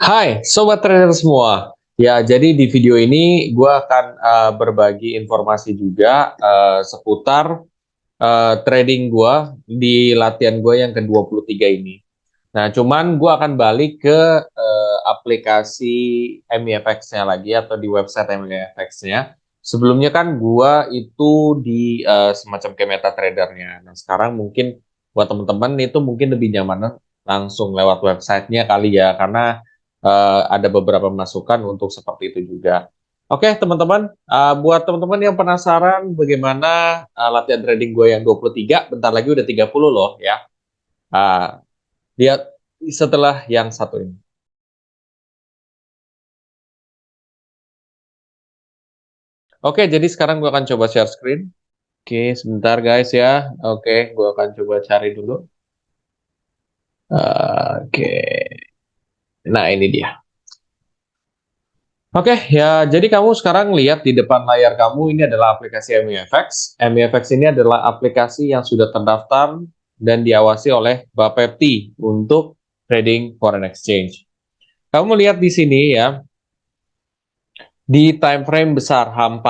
Hai, sobat trader semua. Ya, jadi di video ini gue akan berbagi informasi juga seputar trading gue di latihan gue yang ke-23 ini. Nah, cuman gue akan balik ke aplikasi MIFX-nya lagi atau di website MIFX-nya. Sebelumnya kan gue itu di semacam kayak MetaTrader-nya. Nah, sekarang mungkin buat teman-teman itu mungkin lebih nyaman langsung lewat website-nya kali ya, karena ada beberapa masukan untuk seperti itu juga. Oke, teman-teman, buat teman-teman yang penasaran bagaimana latihan trading gue yang 23, bentar lagi udah 30 loh ya. Uh, Lihat setelah yang satu ini. Oke, jadi sekarang gue akan coba share screen. Oke, sebentar guys ya. Oke, gue akan coba cari dulu. Oke, nah ini dia. Oke, ya jadi kamu sekarang lihat di depan layar kamu ini adalah aplikasi MIFX. MIFX ini adalah aplikasi yang sudah terdaftar dan diawasi oleh Bapepti untuk trading foreign exchange. Kamu lihat di sini ya, di time frame besar H4.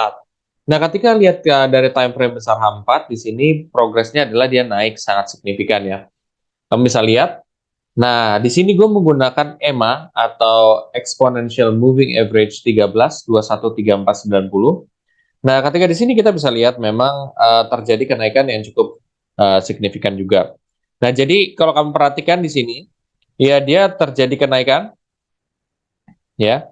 Nah, ketika lihat dari time frame besar H4, di sini progresnya adalah dia naik sangat signifikan ya. Kamu bisa lihat. Nah, di sini gue menggunakan EMA atau Exponential Moving Average 13, 21, 34, 90. Nah, ketika di sini kita bisa lihat memang terjadi kenaikan yang cukup signifikan juga. Nah, jadi kalau kamu perhatikan di sini, ya dia terjadi kenaikan, ya.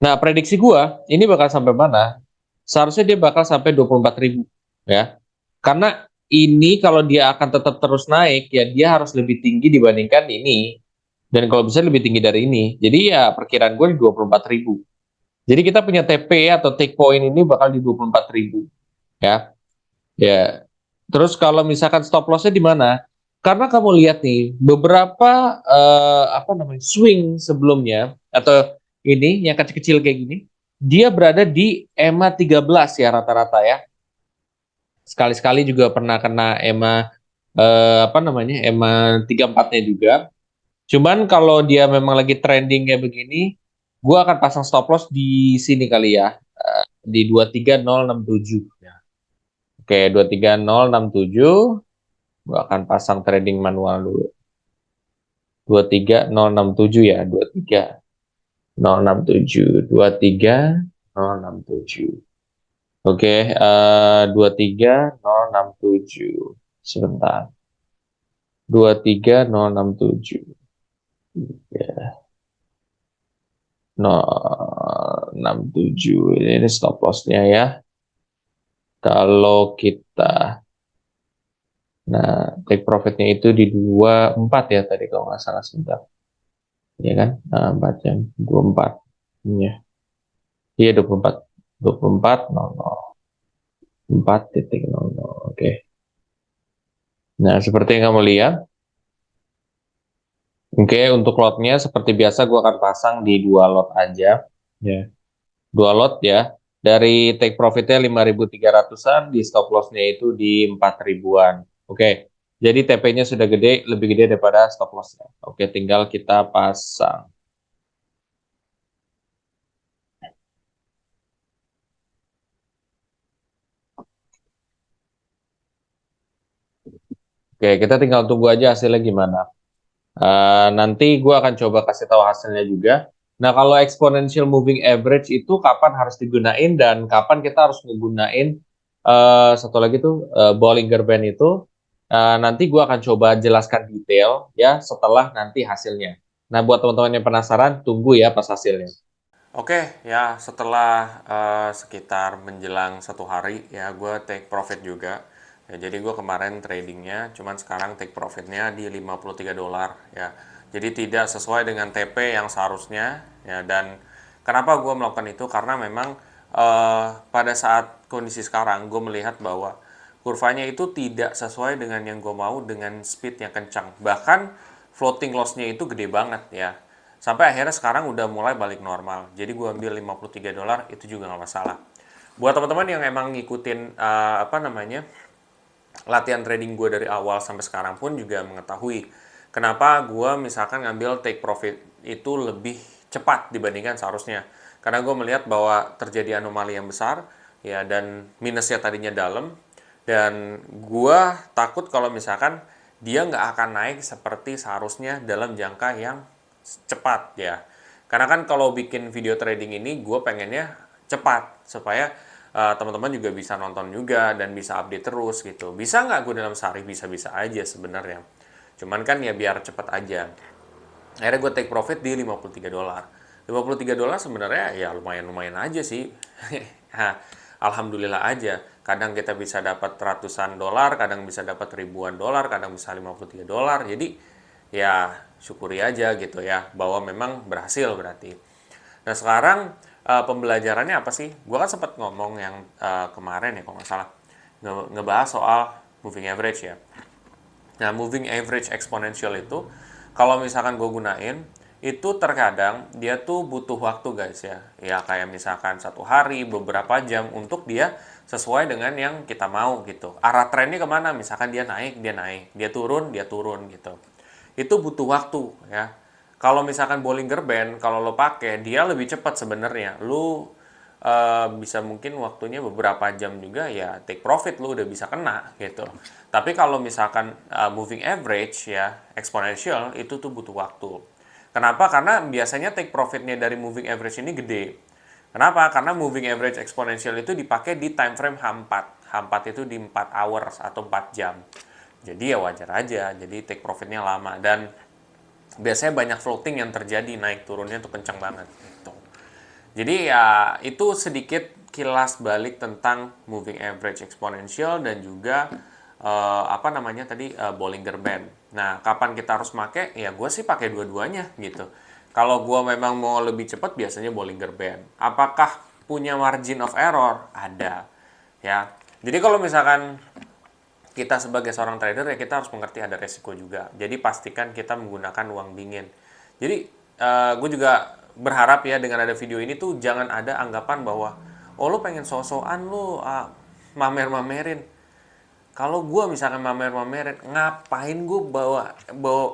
Nah, prediksi gua ini bakal sampai mana? Seharusnya dia bakal sampai 24.000 ya. Karena ini kalau dia akan tetap terus naik ya dia harus lebih tinggi dibandingkan ini dan kalau bisa lebih tinggi dari ini. Jadi ya perkiraan gue di 24.000. Jadi kita punya TP atau take point ini bakal di 24.000 ya. Ya. Terus kalau misalkan stop lossnya di mana? Karena kamu lihat nih beberapa apa namanya swing sebelumnya atau ini yang kecil-kecil kayak gini, dia berada di EMA 13 ya rata-rata ya. Sekali-sekali juga pernah kena EMA apa namanya EMA 34-nya juga. Cuman kalau dia memang lagi trending kayak begini, gua akan pasang stop loss di sini kali ya, di 23067 ya. Oke, 23067. Gua akan pasang trading manual dulu. 23067 ya, 23067, 23067. Oke, 23067. Sebentar. 23067. Ya, 067. Ini stop lossnya ya. Kalau kita take profitnya itu di 24 ya tadi kalau nggak salah sebentar. Ya kan? 4 jam 24. Iya. Iya 24. 24.00. 4.00. Oke. Nah, seperti yang kamu lihat. Oke, untuk lotnya seperti biasa gue akan pasang di 2 lot aja. Ya. 2 lot ya. Dari take profitnya 5.300-an, di stop lossnya itu di 4.000-an. Oke. Jadi TP-nya sudah gede, lebih gede daripada stop lossnya. Oke, tinggal kita pasang. Oke, kita tinggal tunggu aja hasilnya gimana. Nanti gue akan coba kasih tahu hasilnya juga. Nah, kalau exponential moving average itu kapan harus digunain dan kapan kita harus menggunain satu lagi tuh Bollinger Band itu. Nanti gue akan coba jelaskan detail ya setelah nanti hasilnya. Nah, buat teman-teman yang penasaran, tunggu ya pas hasilnya. Oke, ya setelah sekitar menjelang 1 hari ya gue take profit juga. Ya, jadi gue kemarin tradingnya, cuman sekarang take profitnya di 53 dolar ya. Jadi tidak sesuai dengan TP yang seharusnya ya. Dan kenapa gue melakukan itu? Karena memang pada saat kondisi sekarang gue melihat bahwa kurvanya itu tidak sesuai dengan yang gue mau dengan speed yang kencang. Bahkan floating loss-nya itu gede banget ya. Sampai akhirnya sekarang udah mulai balik normal. Jadi gue ambil 53 dolar itu juga nggak masalah. Buat teman-teman yang emang ngikutin apa namanya latihan trading gue dari awal sampai sekarang pun juga mengetahui kenapa gue misalkan ngambil take profit itu lebih cepat dibandingkan seharusnya. Karena gue melihat bahwa terjadi anomali yang besar, ya, dan minusnya tadinya dalam, dan gue takut kalau misalkan dia nggak akan naik seperti seharusnya dalam jangka yang cepat, ya. Karena kan kalau bikin video trading ini, gue pengennya cepat, supaya teman-teman juga bisa nonton juga dan bisa update terus gitu. Bisa nggak gue dalam sehari? Bisa-bisa aja sebenarnya. Cuman kan ya biar cepet aja. Akhirnya gue take profit di 53 dolar. 53 dolar sebenarnya ya lumayan-lumayan aja sih. Nah, alhamdulillah aja. Kadang kita bisa dapat ratusan dolar, kadang bisa dapat ribuan dolar, kadang bisa 53 dolar. Jadi ya syukuri aja gitu ya, bahwa memang berhasil berarti. Nah sekarang pembelajarannya apa sih? Gue kan sempat ngomong yang kemarin ya kalau nggak salah, ngebahas soal moving average ya. Nah, moving average exponential itu, kalau misalkan gue gunain, itu terkadang dia tuh butuh waktu guys ya. Ya kayak misalkan 1 hari, beberapa jam untuk dia sesuai dengan yang kita mau gitu. Arah trennya kemana? Misalkan dia naik, dia turun gitu. Itu butuh waktu ya. Kalau misalkan Bollinger Band, kalau lo pakai, dia lebih cepat sebenarnya. Lo bisa mungkin waktunya beberapa jam juga ya take profit lu udah bisa kena gitu. Tapi kalau misalkan moving average ya exponential itu tuh butuh waktu. Kenapa? Karena biasanya take profitnya dari moving average ini gede. Kenapa? Karena moving average exponential itu dipakai di time frame H4. H4 itu di 4 hours atau 4 jam. Jadi ya wajar aja. Jadi take profitnya lama dan biasanya banyak floating yang terjadi, naik turunnya tuh kencang banget gitu. Jadi ya itu sedikit kilas balik tentang moving average exponential dan juga apa namanya tadi Bollinger Band. Nah, kapan kita harus pakai? Ya gue sih pakai dua-duanya gitu. Kalau gue memang mau lebih cepat biasanya Bollinger Band. Apakah punya margin of error? Ada. Ya. Jadi kalau misalkan kita sebagai seorang trader ya kita harus mengerti ada resiko juga. Jadi pastikan kita menggunakan uang dingin. Jadi gue juga berharap ya dengan ada video ini tuh jangan ada anggapan bahwa oh lo pengen so-soan lo mamer-mamerin. Kalau gue misalkan mamer-mamerin, ngapain gue bawa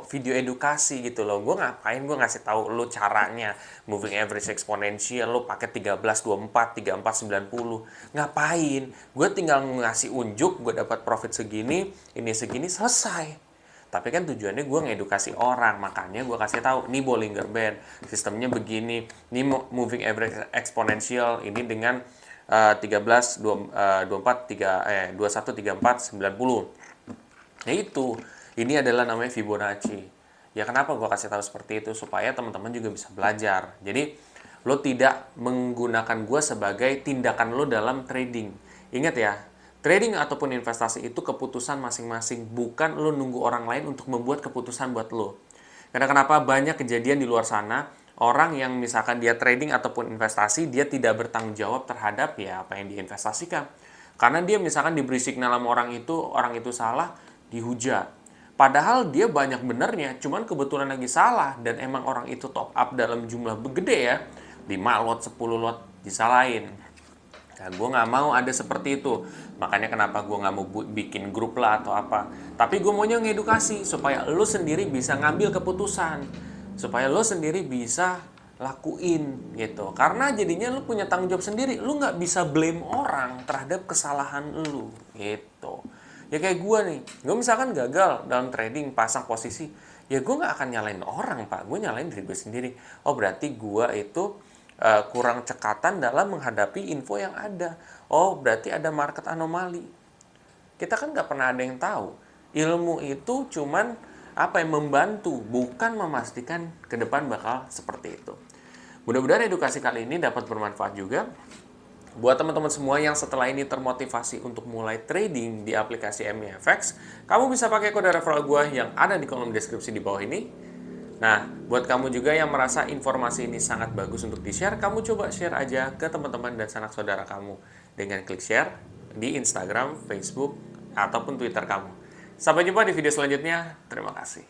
video edukasi gitu loh. Gue ngapain gue ngasih tahu lo caranya moving average exponential, lo pakai 1324, 3490. Ngapain? Gue tinggal ngasih unjuk, gue dapat profit segini, ini segini, selesai. Tapi kan tujuannya gue ngedukasi orang, makanya gue kasih tahu nih Bollinger Band, sistemnya begini, nih moving average exponential ini dengan 13 24 3 21 34 90. Nah itu, ini adalah namanya Fibonacci. Ya kenapa gue kasih tahu seperti itu supaya teman-teman juga bisa belajar. Jadi lo tidak menggunakan gue sebagai tindakan lo dalam trading. Ingat ya, trading ataupun investasi itu keputusan masing-masing, bukan lo nunggu orang lain untuk membuat keputusan buat lo. Karena kenapa banyak kejadian di luar sana, orang yang misalkan dia trading ataupun investasi, dia tidak bertanggung jawab terhadap ya apa yang diinvestasikan. Karena dia misalkan diberi signal sama orang itu salah, dihujat. Padahal dia banyak benernya, cuman kebetulan lagi salah dan emang orang itu top up dalam jumlah gede ya, 5 lot, 10 lot disalahin. Nah, gue nggak mau ada seperti itu. Makanya kenapa gue nggak mau bikin grup lah atau apa. Tapi gue maunya ngedukasi supaya lo sendiri bisa ngambil keputusan. Supaya lo sendiri bisa lakuin gitu. Karena jadinya lo punya tanggung jawab sendiri. Lo nggak bisa blame orang terhadap kesalahan lo gitu. Ya kayak gue nih. Gue misalkan gagal dalam trading pasang posisi. Ya gue nggak akan nyalain orang pak. Gue nyalain diri gue sendiri. Oh berarti gue itu kurang cekatan dalam menghadapi info yang ada. Oh, berarti ada market anomali. Kita kan nggak pernah ada yang tahu. Ilmu itu cuman apa yang membantu, bukan memastikan ke depan bakal seperti itu. Mudah-mudahan edukasi kali ini dapat bermanfaat juga. Buat teman-teman semua yang setelah ini termotivasi untuk mulai trading di aplikasi MEFX, kamu bisa pakai kode referral gue yang ada di kolom deskripsi di bawah ini. Nah, buat kamu juga yang merasa informasi ini sangat bagus untuk di-share, kamu coba share aja ke teman-teman dan sanak saudara kamu dengan klik share di Instagram, Facebook, ataupun Twitter kamu. Sampai jumpa di video selanjutnya. Terima kasih.